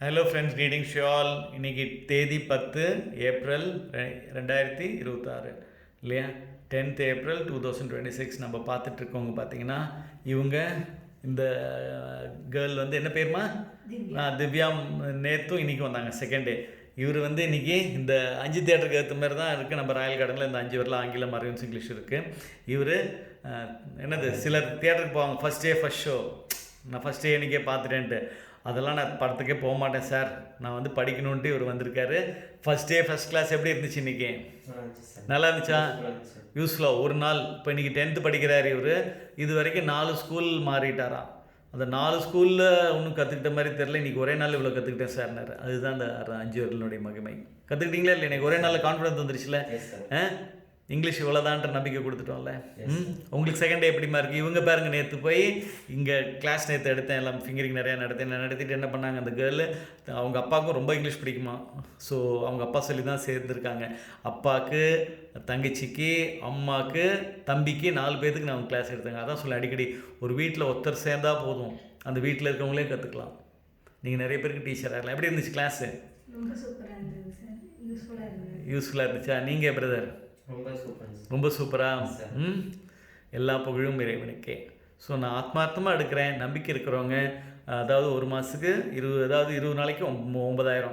Hello friends, greetings you all. இன்னைக்கு தேதி 10 April 2026 இல்லையா? 10th ஏப்ரல் 2026 நம்ம பார்த்துட்ருக்கவங்க பார்த்தீங்கன்னா, இவங்க இந்த கேர்ள் வந்து என்ன பேருமா? திவ்யா. நேற்றும் இன்றைக்கி வந்தாங்க, செகண்ட் டே. இவர் வந்து இன்றைக்கி இந்த 5 தியேட்டருக்கு ஏற்ற மாதிரி தான் இருக்குது. நம்ம ராயல் கார்டனில் இந்த 5 வரலாம், ஆங்கிலம், மறைவன்ஸ், இங்கிலீஷ் இருக்குது. இவர் என்னது சிலர் தியேட்டருக்கு போவாங்க, ஃபஸ்ட் டே ஃபஸ்ட் ஷோ, நான் ஃபஸ்ட் டே இன்றைக்கே பார்த்துட்டேன்ட்டு. அதெல்லாம் நான் படத்துக்கே போக மாட்டேன் சார், நான் வந்து படிக்கணுன்ட்டு இவர் வந்திருக்காரு. ஃபஸ்ட் டே ஃபஸ்ட் கிளாஸ் எப்படி இருந்துச்சு இன்றைக்கி? நல்லா இருந்துச்சா? யூஸ்ஃபுல்லாக ஒரு நாள். இப்போ இன்றைக்கி 10th படிக்கிறார் இவர். இது வரைக்கும் 4 ஸ்கூல் மாறிட்டாராம். அந்த 4 ஸ்கூலில் ஒன்றும் கற்றுக்கிட்ட மாதிரி தெரில. இன்றைக்கி ஒரே நாள் இவ்வளோ கற்றுக்கிட்டேன் சார்னார். அதுதான் அந்த 5 வரலினுடைய மகிமை. கற்றுக்கிட்டீங்களா இல்லை? எனக்கு ஒரே நாளில் கான்ஃபிடன்ஸ் வந்துருச்சுல. இங்கிலீஷ் இவ்வளோதான்ற நம்பிக்கை கொடுத்துட்டோம்ல. உங்களுக்கு செகண்ட் டே எப்படிமா இருக்குது? இவங்க பாருங்க, நேற்று போய் இங்கே கிளாஸ் நேற்று எடுத்தேன், எல்லாம் ஃபிங்கரிங் நிறையா நடத்திட்டு என்ன பண்ணாங்க அந்த கேர்ளு, அவங்க அப்பாவுக்கும் ரொம்ப இங்கிலீஷ் பிடிக்குமா. ஸோ அவங்க அப்பா சொல்லி தான் சேர்ந்துருக்காங்க. அப்பாவுக்கு, தங்கச்சிக்கு, அம்மாவுக்கு, தம்பிக்கு 4 பேர்த்துக்கு நான் கிளாஸ் எடுத்தேங்க. அதான் சொல்ல அடிக்கடி, ஒரு வீட்டில் ஒருத்தர் சேர்ந்தால் போதும், அந்த வீட்டில் இருக்கவங்களே கற்றுக்கலாம். நீங்கள் நிறைய பேருக்கு டீச்சர் ஆகலாம். எப்படி இருந்துச்சு கிளாஸு? ரொம்ப சூப்பராக இருந்தது சார். யூஸ்ஃபுல்லாக இருந்துச்சா? நீங்கள் பிரதர்? ரொம்ப சூப்பராக. எல்லா புகழும் இறைவனுக்கே. ஸோ நான் ஆத்மார்த்தமாக எடுக்கிறேன். நம்பிக்கை இருக்கிறவங்க, அதாவது ஒரு மாதத்துக்கு 20 நாளைக்கு 9,000